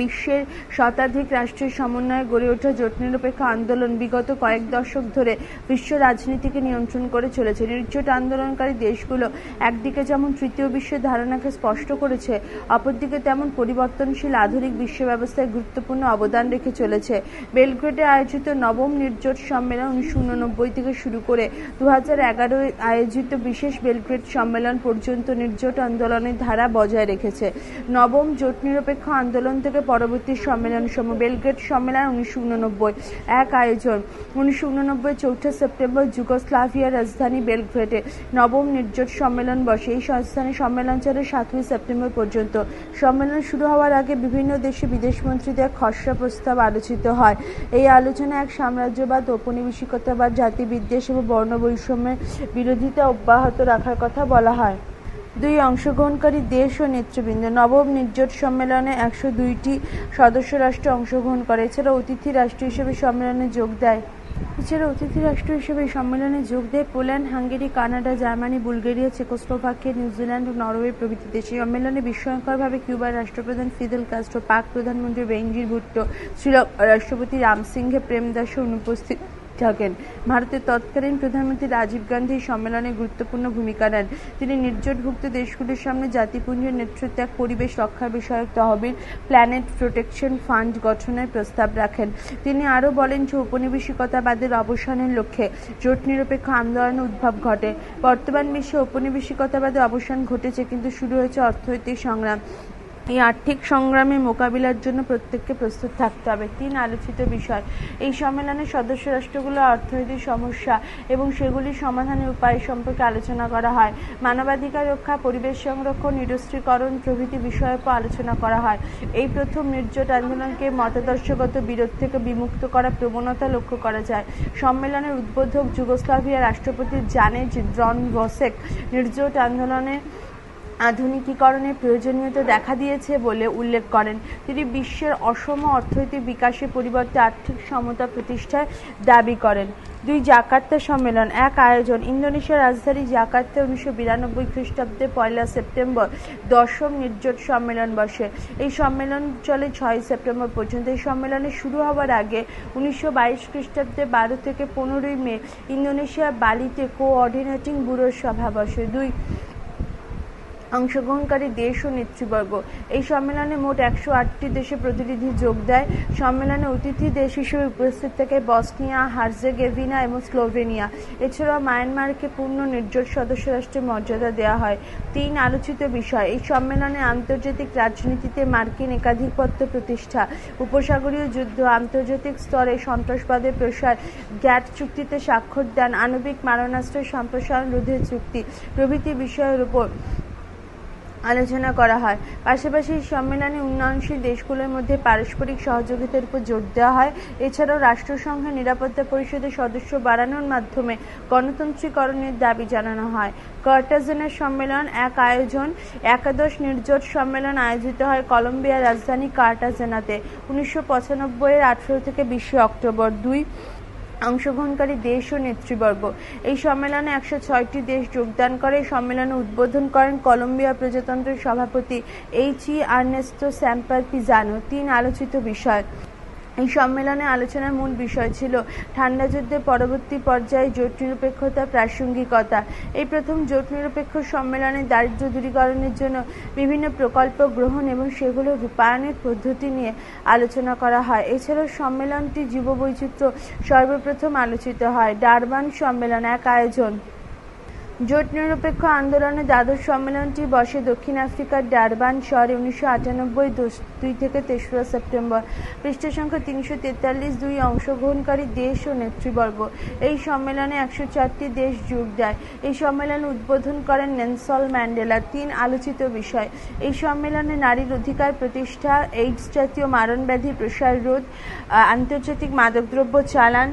Speaker 1: বিশ্বের শতাধিক রাষ্ট্রের সমন্বয়ে গড়ে ওঠা জোট নিরপেক্ষ আন্দোলন বিগত কয়েক দশক ধরে বিশ্ব রাজনীতিকে নিয়ন্ত্রণ করে চলেছে। নির্জোট আন্দোলনকারী দেশগুলো একদিকে যেমন তৃতীয় বিশ্বের ধারণাকে স্পষ্ট করেছে, অপরদিকে তেমন পরিবর্তনশীল আধুনিক বিশ্ব ব্যবস্থায় গুরুত্বপূর্ণ অবদান রেখে চলেছে। বেলগ্রেডে আয়োজিত নবম নির্জোট সম্মেলন 1989 থেকে শুরু করে 2011 আয়োজিত বিশেষ বেলগ্রেড সম্মেলন পর্যন্ত নির্জোট আন্দোলনের ধারা বজায় রেখেছে। নবম জোট নিরপেক্ষ আন্দোলন থেকে পরবর্তী সম্মেলন সমূহ। বেলগ্রেড সম্মেলন 1989 এক আয়োজন। 1989 4 সেপ্টেম্বর যুগোস্লাভিয়ার রাজধানী বেলগ্রেডে নবম নির্জোট সম্মেলন বসে। এই স্থানে সম্মেলন চলে 7 সেপ্টেম্বর পর্যন্ত। সম্মেলন শুরু হওয়ার আগে বিভিন্ন দেশে বিদেশমন্ত্রীদের খসড়া প্রস্তাব আলোচিত হয়। এই আলোচনায় এক সাম্রাজ্যবাদ, ঔপনিবেশিকতাবাদ, জাতিবিদ্বেষ এবং বর্ণবৈষম্যের বিরোধিতা অব্যাহত রাখার কথা বলা হয়। 2 অংশগ্রহণকারী দেশ ও নেতৃবৃন্দ। নবম নির্জোট সম্মেলনে 102টি সদস্য রাষ্ট্র অংশগ্রহণ করে। এছাড়া অতিথি রাষ্ট্র হিসেবে সম্মেলনে যোগ দেয় Poland, Hungary, Canada, Germany, Bulgaria, Czechoslovakia, New Zealand ও নরওয়ে প্রভৃতি দেশ। এই সম্মেলনে বিস্ময়করভাবে কিউবার রাষ্ট্রপ্রধান ফিদেল কাস্ট্রো, পাক প্রধানমন্ত্রী বেনজির ভুট্টো, শ্রীলঙ্কার রাষ্ট্রপতি রামসিংহে প্রেমদাসও অনুপস্থিত থাকেন। ভারতের তৎকালীন প্রধানমন্ত্রী রাজীব গান্ধী সম্মেলনে গুরুত্বপূর্ণ ভূমিকা নেন। তিনি নির্জোটভুক্ত দেশগুলির সামনে জাতিপুঞ্জের নেতৃত্বে এক পরিবেশ রক্ষা বিষয়ক তহবিল, প্ল্যানেট প্রোটেকশন ফান্ড গঠনের প্রস্তাব রাখেন। তিনি আরও বলেন যে ঔপনিবেশিকতাবাদের অবসানের লক্ষ্যে জোট নিরপেক্ষ আন্দোলনের উদ্ভব ঘটে। বর্তমান বিশ্বে ঔপনিবেশিকতাবাদের অবসান ঘটেছে, কিন্তু শুরু হয়েছে অর্থনৈতিক সংগ্রাম। এই আর্থিক সংগ্রামে মোকাবিলার জন্য প্রত্যেককে প্রস্তুত থাকতে হবে। 3 আলোচিত বিষয়। এই সম্মেলনে সদস্য রাষ্ট্রগুলোর অর্থনৈতিক সমস্যা এবং সেগুলির সমাধানের উপায় সম্পর্কে আলোচনা করা হয়। মানবাধিকার রক্ষা, পরিবেশ সংরক্ষণ, নিরস্ত্রীকরণ প্রভৃতি বিষয়ের উপর আলোচনা করা হয়। এই প্রথম নির্জোট আন্দোলনকে মতাদর্শগত বিরোধ থেকে বিমুক্ত করার প্রবণতা লক্ষ্য করা যায়। সম্মেলনের উদ্বোধক যুগোস্লাভিয়ার রাষ্ট্রপতি জানেজ ড্রনভসেক নির্জোট আন্দোলনের আধুনিকীকরণের প্রয়োজনীয়তা দেখা দিয়েছে বলে উল্লেখ করেন। তিনি বিশ্বের অসম অর্থনৈতিক বিকাশের পরিবর্তে আর্থিক সমতা প্রতিষ্ঠার দাবি করেন। 2 জাকার্তা সম্মেলন। এক আয়োজন। ইন্দোনেশিয়ার রাজধানী জাকার্তা 1992 খ্রিস্টাব্দে 1 সেপ্টেম্বর 10ম নির্জোট সম্মেলন বসে। এই সম্মেলন চলে 6 সেপ্টেম্বর পর্যন্ত। এই সম্মেলনে শুরু হওয়ার আগে 1922 খ্রিস্টাব্দে 12 থেকে 15 মে ইন্দোনেশিয়ার বালিতে কোঅর্ডিনেটিং ব্যুরোর সভা বসে। 2 অংশগ্রহণকারী দেশ ও নেতৃবর্গ। এই সম্মেলনে মোট 108টি দেশের প্রতিনিধি যোগ দেয়। সম্মেলনে অতিথি দেশ হিসেবে উপস্থিত থাকে বসনিয়া, হার্জেগোভিনা এবং স্লোভেনিয়া। এছাড়াও মায়ানমারকে পূর্ণ নির্জোট সদস্য রাষ্ট্রের মর্যাদা দেওয়া হয়। 3 আলোচিত বিষয়। এই সম্মেলনে আন্তর্জাতিক রাজনীতিতে মার্কিন একাধিপত্য প্রতিষ্ঠা, উপসাগরীয় যুদ্ধ, আন্তর্জাতিক স্তরে সন্ত্রাসবাদের প্রসার, গ্যাট চুক্তিতে স্বাক্ষর দান, আণবিক মারণাস্ত্র সম্প্রসারণ রোধের চুক্তি প্রভৃতি বিষয়ের উপর আলোচনা করা হয়। পাশাপাশি এই সম্মেলনে উন্নয়নশীল দেশগুলোর মধ্যে পারস্পরিক সহযোগিতার উপর জোর দেওয়া হয়। এছাড়াও রাষ্ট্রসংঘের নিরাপত্তা পরিষদের সদস্য বাড়ানোর মাধ্যমে গণতন্ত্রীকরণের দাবি জানানো হয়। কার্টাজেনের সম্মেলন। এক আয়োজন। একাদশ নির্জোট সম্মেলন আয়োজিত হয় কলম্বিয়ার রাজধানী কার্টাজেনাতে 1995 18 থেকে 20 অক্টোবর। 2 অংশগ্রহণকারী দেশ ও নেতৃবর্গ। এই সম্মেলনে 106টি দেশ যোগদান করে। এই সম্মেলনে উদ্বোধন করেন কলম্বিয়া প্রজাতন্ত্রের সভাপতি এইচ.ই. আর্নেস্তো স্যাম্পার পিজানো। 3 আলোচিত বিষয়। এই সম্মেলনে আলোচনার মূল বিষয় ছিল ঠান্ডা যুদ্ধের পরবর্তী পর্যায়ে জোট নিরপেক্ষতা প্রাসঙ্গিকতা। এই প্রথম জোট নিরপেক্ষ সম্মেলনে দারিদ্র্য দূরীকরণের জন্য বিভিন্ন প্রকল্প গ্রহণ এবং সেগুলোর রূপায়ণের পদ্ধতি নিয়ে আলোচনা করা হয়। এছাড়াও সম্মেলনটি জীববৈচিত্র্য সর্বপ্রথম আলোচিত হয়। ডারবান সম্মেলন। এক আয়োজন। জোট নিরপেক্ষ আন্দোলনের দ্বাদশ সম্মেলনটি বসে দক্ষিণ আফ্রিকার ডারবান শহরে 1998 2 থেকে 3রা সেপ্টেম্বর। পৃষ্ঠা সংখ্যা 343। 2 অংশগ্রহণকারী দেশ ও নেতৃবর্গ। এই সম্মেলনে 104টি দেশ যোগ দেয়। এই সম্মেলন উদ্বোধন করেন নেলসন ম্যান্ডেলা। 3 আলোচিত বিষয়। এই সম্মেলনে নারীর অধিকার প্রতিষ্ঠা, এইডস জাতীয় মারণব্যাধি প্রসার রোধ, আন্তর্জাতিক মাদকদ্রব্য চালান,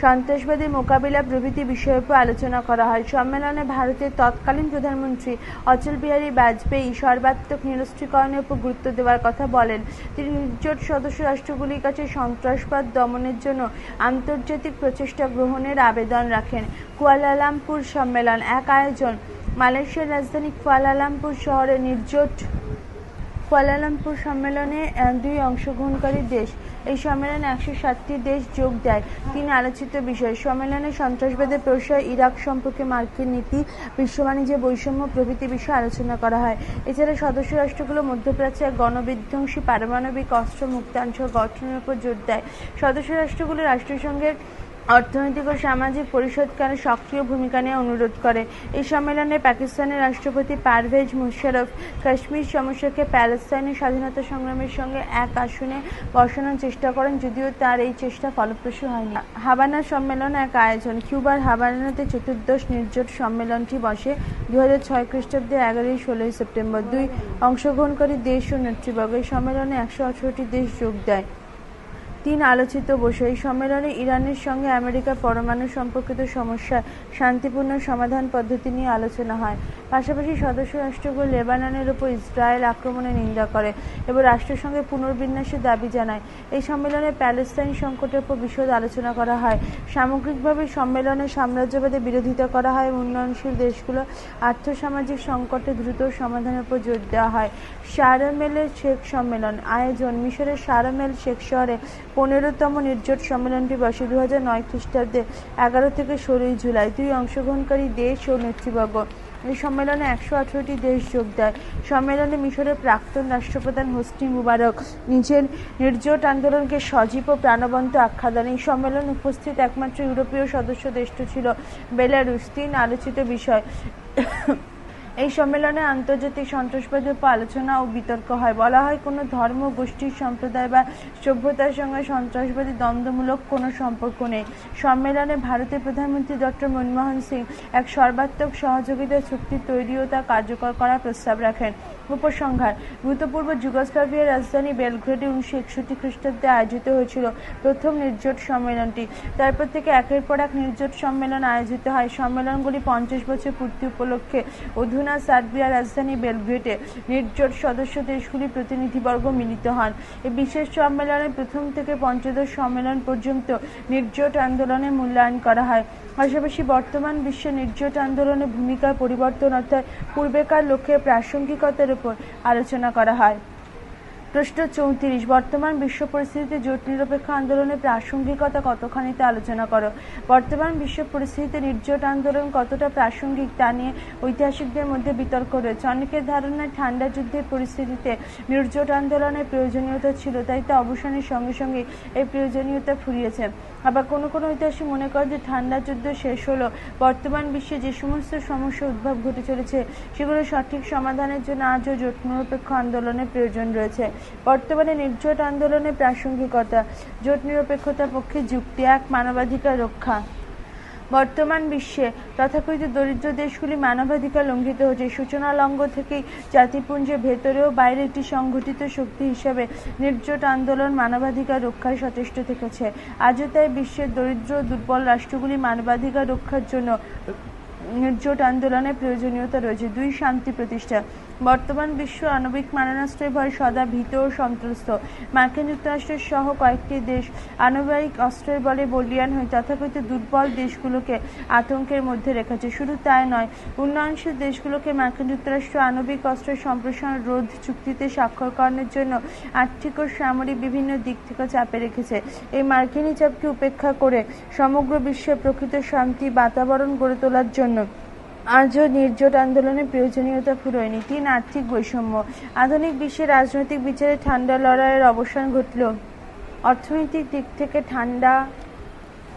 Speaker 1: সন্ত্রাসবাদের মোকাবিলা প্রভৃতি বিষয়ের উপর আলোচনা করা হয়। সম্মেলনে ভারতের তৎকালীন প্রধানমন্ত্রী অচল বিহারী বাজপেয়ী সর্বাত্মক নিরস্ত্রীকরণের উপর গুরুত্ব দেওয়ার কথা বলেন। তিনি নির্জোট সদস্য রাষ্ট্রগুলির কাছে সন্ত্রাসবাদ দমনের জন্য আন্তর্জাতিক প্রচেষ্টা গ্রহণের আবেদন রাখেন। কুয়ালালামপুর সম্মেলন। এক আয়োজন। মালয়েশিয়ার রাজধানী কুয়ালালামপুর শহরে নির্জোট কুয়ালালামপুর সম্মেলনে 2 অংশগ্রহণকারী দেশ। এই সম্মেলনে 107টি দেশ যোগ দেয়। 3 আলোচিত বিষয়। সম্মেলনে সন্ত্রাসবাদের প্রসার, ইরাক সম্পর্কে মার্কিন নীতি, বিশ্ব বাণিজ্যে বৈষম্য প্রভৃতি বিষয়ে আলোচনা করা হয়। এছাড়া সদস্য রাষ্ট্রগুলো মধ্যপ্রাচ্যে গণবিধ্বংসী পারমাণবিক অস্ত্র মুক্তাঞ্চল গঠনের উপর জোর দেয়। সদস্য রাষ্ট্রগুলো রাষ্ট্রসংঘের অর্থনৈতিক ও সামাজিক পরিষদকে সক্রিয় ভূমিকা নেওয়া অনুরোধ করে। এই সম্মেলনে পাকিস্তানের রাষ্ট্রপতি পারভেজ মুশারফ কাশ্মীর সমস্যাকে প্যালেস্তাইনের স্বাধীনতা সংগ্রামের সঙ্গে এক আসনে বসানোর চেষ্টা করেন, যদিও তার এই চেষ্টা ফলপ্রসূ হয়নি। হাভানা সম্মেলন। এক আয়োজন। কিউবার হাভানাতে চতুর্দশ নির্জোট সম্মেলনটি বসে 2006 খ্রিস্টাব্দে 11-16 সেপ্টেম্বর। 2 অংশগ্রহণকারী দেশ ও নেতৃবর্গ। এই সম্মেলনে 118টি দেশ যোগ দেয়। 3 আলোচিত বিষয়। এই সম্মেলনে ইরানের সঙ্গে আমেরিকার পরমাণু সম্পর্কিত সমস্যার শান্তিপূর্ণ সমাধান পদ্ধতি নিয়ে আলোচনা হয়। পাশাপাশি সদস্য রাষ্ট্রগুলো লেবাননের উপর ইসরায়েল আক্রমণের নিন্দা করে এবং রাষ্ট্রসংঘের পুনর্বিন্যাসের দাবি জানায়। এই সম্মেলনে প্যালেস্তাইন সংকটের উপর বিশদ আলোচনা করা হয়। সামগ্রিকভাবে সম্মেলনে সাম্রাজ্যবাদের বিরোধিতা করা হয় এবং উন্নয়নশীল দেশগুলো আর্থসামাজিক সংকটের দ্রুত সমাধানের উপর জোর দেওয়া হয়। শারম এল শেখ সম্মেলন। আয়োজন। মিশরের শারম এল শেখ শহরে 15তম নির্জোট সম্মেলনটি বসে 2009 খ্রিস্টাব্দে 11 থেকে 16 জুলাই। 2 অংশগ্রহণকারী দেশ ও নেতৃবর্গ। এই সম্মেলনে 118টি দেশ যোগ দেয়। সম্মেলনে মিশরের প্রাক্তন রাষ্ট্রপ্রধান হোসনি মুবারক নিজের নির্জোট আন্দোলনকে সজীব ও প্রাণবন্ত আখ্যা দেন। এই সম্মেলনে উপস্থিত একমাত্র ইউরোপীয় সদস্য দেশটি ছিল বেলারুশ। 3 আলোচিত বিষয়। এই সম্মেলনে আন্তর্জাতিক সন্ত্রাসবাদের উপর আলোচনা ও বিতর্ক হয়। বলা হয়, কোনো ধর্ম, গোষ্ঠী, সম্প্রদায় বা সভ্যতার সঙ্গে সন্ত্রাসবাদী দ্বন্দ্বমূলক কোনো সম্পর্ক নেই। সম্মেলনে ভারতের প্রধানমন্ত্রী ডক্টর মনমোহন সিং এক সর্বাত্মক সহযোগিতা চুক্তি তৈরি ও তা কার্যকর করার প্রস্তাব রাখেন। উপসংহার। ভূতপূর্ব যুগোস্লাভিয়ার রাজধানী বেলগ্রেডে 1961 খ্রিস্টাব্দে আয়োজিত হয়েছিল প্রথম নির্জোট সম্মেলনটি। তারপর থেকে একের পর এক নির্জোট সম্মেলন আয়োজিত হয়। সম্মেলনগুলি 50 বছর পূর্তি উপলক্ষে অধুনা ক্রোয়েশিয়া সার্বিয়ার রাজধানী বেলগ্রেডে নির্জোট সদস্য দেশগুলির প্রতিনিধিবর্গ মিলিত হন। এই বিশেষ সম্মেলনে প্রথম থেকে পঞ্চদশ সম্মেলন পর্যন্ত নির্জোট আন্দোলনের মূল্যায়ন করা হয়। পাশাপাশি বর্তমান বিশ্বে নির্জোট আন্দোলনের ভূমিকার পরিবর্তন অর্থাৎ পূর্বেকার লক্ষ্যের প্রাসঙ্গিকতার উপর আলোচনা করা হয়। প্রশ্ন 34, বর্তমান বিশ্ব পরিস্থিতিতে জোট নিরপেক্ষ আন্দোলনের প্রাসঙ্গিকতা কতখানিতে আলোচনা করো। বর্তমান বিশ্ব পরিস্থিতিতে নির্জোট আন্দোলন কতটা প্রাসঙ্গিক তা নিয়ে ঐতিহাসিকদের মধ্যে বিতর্ক রয়েছে। অনেকের ধারণায় ঠান্ডা যুদ্ধের পরিস্থিতিতে নির্জোট আন্দোলনের প্রয়োজনীয়তা ছিল, তাই তা অবসানের সঙ্গে সঙ্গে এই প্রয়োজনীয়তা ফুরিয়েছে। আবার কোনো কোনো ঐতিহাসিক মনে করেন যে ঠান্ডা যুদ্ধ শেষ হলো বর্তমান বিশ্বে যে সমস্ত সমস্যা উদ্ভব ঘটে চলেছে সেগুলো সঠিক সমাধানের জন্য আজও জোট নিরপেক্ষ আন্দোলনের প্রয়োজন রয়েছে। বর্তমানে নির্জোট আন্দোলনের প্রাসঙ্গিকতা। জোট নিরপেক্ষতার পক্ষে যুক্তি। 1, মানবাধিকার রক্ষা। বর্তমান বিশ্বে তথাকথিত দরিদ্র দেশগুলি মানবাধিকার লঙ্ঘিত হচ্ছে। সূচনা লঙ্ঘ থেকেই জাতিপুঞ্জের ভেতরে ও বাইরে একটি সংগঠিত শক্তি হিসাবে নির্জোট আন্দোলন মানবাধিকার রক্ষায় সচেষ্ট থেকেছে। আজও তাই বিশ্বের দরিদ্র ও দুর্বল রাষ্ট্রগুলি মানবাধিকার রক্ষার জন্য নির্জোট আন্দোলনের প্রয়োজনীয়তা রয়েছে। 2, শান্তি প্রতিষ্ঠা। বর্তমান বিশ্ব আণবিক মারণাস্ত্রের ভয়ে সদা ভীত ও সন্ত্রস্ত। মার্কিন যুক্তরাষ্ট্রের সহ কয়েকটি দেশ আণবিক অস্ত্রের বলে বলীয়ান হয়ে তথাকথিত দুর্বল দেশগুলোকে আতঙ্কের মধ্যে রেখেছে। শুধু তাই নয়, উন্নয়নশীল দেশগুলোকে মার্কিন যুক্তরাষ্ট্র আণবিক অস্ত্রের সম্প্রসারণ রোধ চুক্তিতে স্বাক্ষরকরণের জন্য আর্থিক ও সামরিক বিভিন্ন দিক থেকে চাপে রেখেছে। এই মার্কিনী চাপকে উপেক্ষা করে সমগ্র বিশ্বে প্রকৃত শান্তি বাতাবরণ গড়ে তোলার জন্য আজও নির্জোট আন্দোলনের প্রয়োজনীয়তা ফুরোয়নি। 3, আর্থিক বৈষম্য। আধুনিক বিশ্বের রাজনৈতিক বিচারে ঠান্ডা লড়াইয়ের অবসান ঘটল। অর্থনৈতিক দিক থেকে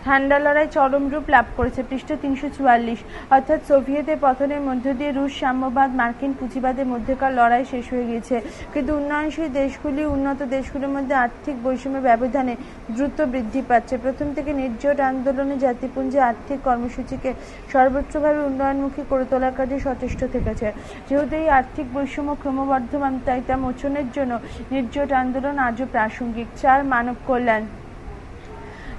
Speaker 1: ঠান্ডা লড়াই চরম রূপ লাভ করেছে। পৃষ্ঠ 344, অর্থাৎ সোভিয়েতের পতনের মধ্য দিয়ে রুশ সাম্যবাদ মার্কিন পুঁজিবাদের মধ্যকার লড়াই শেষ হয়ে গিয়েছে। কিন্তু উন্নয়নশীল দেশগুলি উন্নত দেশগুলির মধ্যে আর্থিক বৈষম্যের ব্যবধানে দ্রুত বৃদ্ধি পাচ্ছে। প্রথম থেকে নির্জোট আন্দোলনে জাতিপুঞ্জে আর্থিক কর্মসূচিকে সর্বোচ্চভাবে উন্নয়নমুখী করে তোলার কাজে সচেষ্ট থেকেছে। যেহেতু এই আর্থিক বৈষম্য ক্রমবর্ধমান, তাই তা মোচনের জন্য নির্জোট আন্দোলন আজও প্রাসঙ্গিক। 4, মানব কল্যাণ।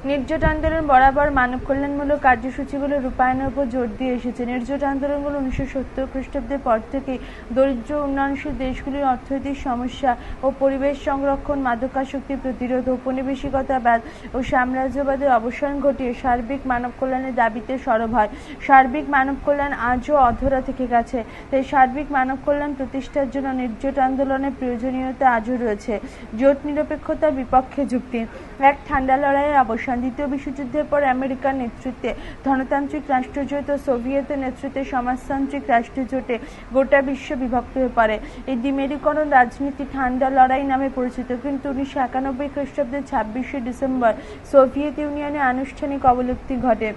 Speaker 1: নির্জোট আন্দোলন বরাবর মানব কল্যাণমূলক কার্যসূচিগুলো রূপায়ণের উপর জোর দিয়ে এসেছে। নির্জোট আন্দোলনগুলো 1970 খ্রিস্টাব্দের পর থেকেই দরিদ্র উন্নয়নশীল দেশগুলির অর্থনৈতিক সমস্যা ও পরিবেশ সংরক্ষণ, মাদকাসক্তি প্রতিরোধ, ঔপনিবেশিকতাবাদ ও সাম্রাজ্যবাদের অবসান ঘটিয়ে সার্বিক মানব কল্যাণের দাবিতে সরব হয়। সার্বিক মানব কল্যাণ আজও অধরা থেকে গেছে, তাই সার্বিক মানব কল্যাণ প্রতিষ্ঠার জন্য নির্জোট আন্দোলনের প্রয়োজনীয়তা আজও রয়েছে। জোট নিরপেক্ষতার বিপক্ষে যুক্তি। 1, ঠান্ডা লড়াইয়ের অবসান। দ্বিতীয় বিশ্বযুদ্ধের পর আমেরিকার নেতৃত্বে ধনতান্ত্রিক রাষ্ট্রজোট ও সোভিয়েতের নেতৃত্বে সমাজতান্ত্রিক রাষ্ট্রজোটে গোটা বিশ্ব বিভক্ত হয়ে পড়ে। এই দ্বিমেরুকরণ রাজনীতি ঠান্ডা লড়াই নামে পরিচিত। কিন্তু 1991 খ্রিস্টাব্দের 26শে ডিসেম্বর সোভিয়েত ইউনিয়নে আনুষ্ঠানিক অবলুপ্তি ঘটে।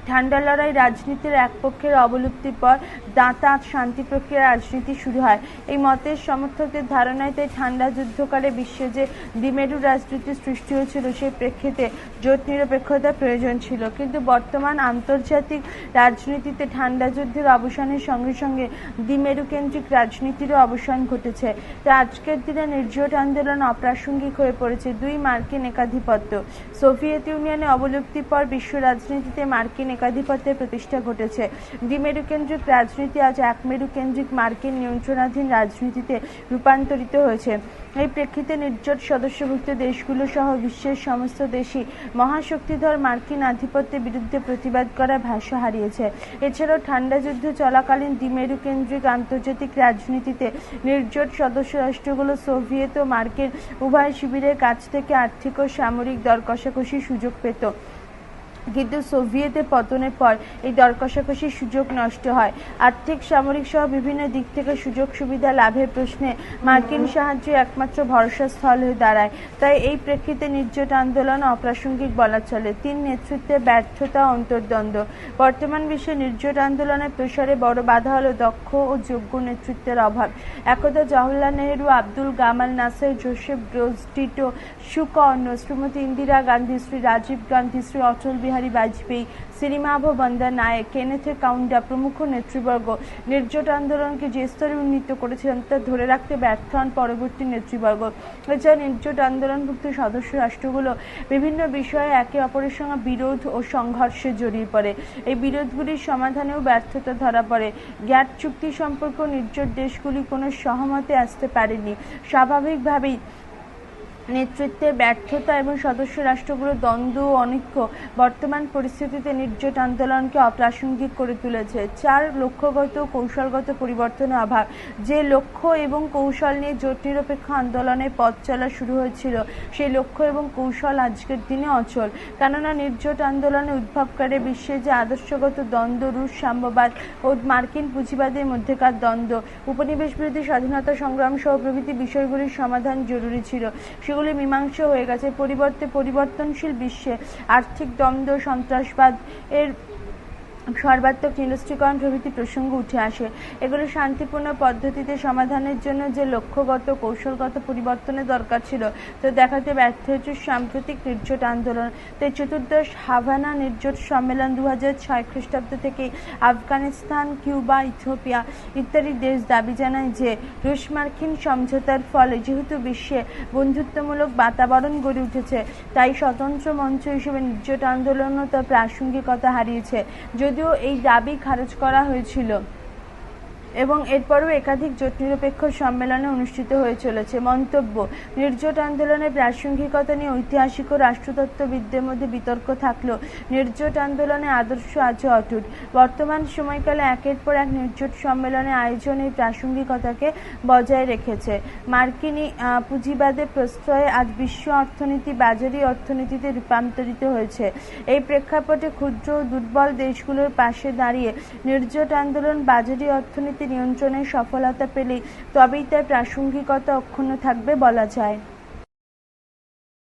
Speaker 1: ঠান্ডা লড়াই রাজনীতির এক পক্ষের অবলুপ্তির পর দাঁতা শান্তি প্রক্রিয়া রাজনীতি শুরু হয়। এই মতের সমর্থকদের ধারণায় তাই ঠান্ডা যুদ্ধকালে বিশ্বে যে দ্বিমেরু রাজনীতির সৃষ্টি হয়েছিল সেই প্রেক্ষিতে জোট নিরপেক্ষতার প্রয়োজন ছিল। কিন্তু বর্তমান আন্তর্জাতিক রাজনীতিতে ঠান্ডা যুদ্ধের অবসানের সঙ্গে সঙ্গে দ্বিমেরু কেন্দ্রিক রাজনীতিরও অবসান ঘটেছে। তাই আজকের দিনে নির্জোট আন্দোলন অপ্রাসঙ্গিক হয়ে পড়েছে। 2, মার্কিন একাধিপত্য। সোভিয়েত ইউনিয়নে অবলুপ্তির পর বিশ্ব রাজনীতিতে মার্কিন একাধিপত্যের প্রতিষ্ঠা ঘটেছে। দ্বিমেরু কেন্দ্রিক রাজনীতি আজ একমেরু কেন্দ্রিক মার্কিন নিয়ন্ত্রণাধীন রাজনীতিতে রূপান্তরিত হয়েছে। এই প্রেক্ষিতে নির্জোট সদস্যভুক্ত দেশগুলো সহ বিশ্বের সমস্ত দেশই মহাশক্তিধর মার্কিন আধিপত্যের বিরুদ্ধে প্রতিবাদ করার ভাষা হারিয়েছে। এছাড়াও ঠান্ডা যুদ্ধ চলাকালীন দ্বিমেরু কেন্দ্রিক আন্তর্জাতিক রাজনীতিতে নির্জোট সদস্য রাষ্ট্রগুলো সোভিয়েত ও মার্কিন উভয় শিবিরের কাছ থেকে আর্থিক ও সামরিক দর কষাকষির সুযোগ পেত। কিন্তু সোভিয়েতের পতনের পর এই দর কষাকষির সুযোগ নষ্ট হয়। আর্থিক সামরিক সহ বিভিন্ন দিক থেকে সুযোগ সুবিধা লাভের প্রশ্নে মার্কিন সাহায্য একমাত্র ভরসাস্থল হয়ে দাঁড়ায়। তাই এই প্রেক্ষিতে নির্জোট আন্দোলন অপ্রাসঙ্গিক বলা চলে। 3, নেতৃত্বের ব্যর্থতা ও অন্তর্দ্বন্দ্ব। বর্তমান বিশ্বে নির্জোট আন্দোলনের প্রসারে বড় বাধা হলো দক্ষ ও যোগ্য নেতৃত্বের অভাব। একদা Jawaharlal Nehru, Abdul Gamal Nasser, Joseph Broz Tito, Sukarno, Shrimati Indira Gandhi, Shri Rajiv Gandhi, Shri Atal Bihari Bihari Vajpayee, Sirimavo Bandyopadhyay, Kenneth Kaunda প্রমুখ নেতৃবর্গ নির্জোট আন্দোলনকে যে স্তরে উন্নীত করেছিলেন তা ধরে রাখতে ব্যর্থ হন পরবর্তী নেতৃবর্গ। এছাড়া নির্জোট আন্দোলনভুক্ত সদস্য রাষ্ট্রগুলো বিভিন্ন বিষয়ে একে অপরের সঙ্গে বিরোধ ও সংঘর্ষে জড়িয়ে পড়ে। এই বিরোধগুলির সমাধানেও ব্যর্থতা ধরা পড়ে। গ্যাট চুক্তি সম্পর্ক নির্জোট দেশগুলি কোনো সহমতে আসতে পারেনি। স্বাভাবিকভাবেই নেতৃত্বের ব্যর্থতা এবং সদস্য রাষ্ট্রগুলোর দ্বন্দ্ব ও অনৈক্য বর্তমান পরিস্থিতিতে নির্জোট আন্দোলনকে অপ্রাসঙ্গিক করে তুলেছে। 4 লক্ষ্যগত কৌশলগত পরিবর্তনের অভাব। যে লক্ষ্য এবং কৌশল নিয়ে জোট নিরপেক্ষ আন্দোলনের পথ চলা শুরু হয়েছিল সেই লক্ষ্য এবং কৌশল আজকের দিনে অচল। কেননা নির্জোট আন্দোলনে উদ্ভবকারী বিশ্বে যে আদর্শগত দ্বন্দ্ব, রুশ সাম্যবাদ ও মার্কিন পুঁজিবাদের মধ্যেকার দ্বন্দ্ব, উপনিবেশ বিরোধী স্বাধীনতা সংগ্রাম সহ প্রভৃতি বিষয়গুলির সমাধান জরুরি ছিল, সেগুলি মীমাংসা হয়ে গেছে। পরিবর্তে পরিবর্তনশীল বিশ্বে আর্থিক দ্বন্দ্ব, সন্ত্রাসবাদ এর সর্বাত্মক নিরস্ত্রীকরণ প্রভৃতি প্রসঙ্গ উঠে আসে। এগুলো শান্তিপূর্ণ পদ্ধতিতে সমাধানের জন্য যে লক্ষ্যগত কৌশলগত পরিবর্তনের দরকার ছিল তা দেখাতে ব্যর্থ হয়েছে সাম্প্রতিক নির্জোট আন্দোলন। তাই চতুর্দশ হাভানা নির্জোট সম্মেলন 2006 খ্রিস্টাব্দ থেকে আফগানিস্তান, কিউবা, ইথিওপিয়া ইত্যাদি দেশ দাবি জানায় যে রুশ মার্কিন সমঝোতার ফলে যেহেতু বিশ্বে বন্ধুত্বমূলক বাতাবরণ গড়ে উঠেছে, তাই স্বতন্ত্র মঞ্চ হিসেবে নির্জোট আন্দোলনও তার প্রাসঙ্গিকতা হারিয়েছে। যদিও এই দাবি খারিজ করা হয়েছিল এবং এরপরও একাধিক জোট নিরপেক্ষ সম্মেলনে অনুষ্ঠিত হয়ে চলেছে। মন্তব্য: নির্জোট আন্দোলনের প্রাসঙ্গিকতা নিয়ে ঐতিহাসিক ও রাষ্ট্রতত্ত্ববিদদের মধ্যে বিতর্ক থাকলেও নির্জোট আন্দোলনের আদর্শ আজও অটুট। বর্তমান সময়কালে একের পর এক নির্জোট সম্মেলনের আয়োজন এই প্রাসঙ্গিকতাকে বজায় রেখেছে। মার্কিনী পুঁজিবাদের প্রশ্রয়ে আজ বিশ্ব অর্থনীতি বাজারি অর্থনীতিতে রূপান্তরিত হয়েছে। এই প্রেক্ষাপটে ক্ষুদ্র ও দুর্বল দেশগুলোর পাশে দাঁড়িয়ে নির্জোট আন্দোলন বাজারি অর্থনীতি নিয়ন্ত্রণে সফলতা পেলে তবেই তার প্রাসঙ্গিকতা অক্ষুণ্ণ থাকবে বলা যায়।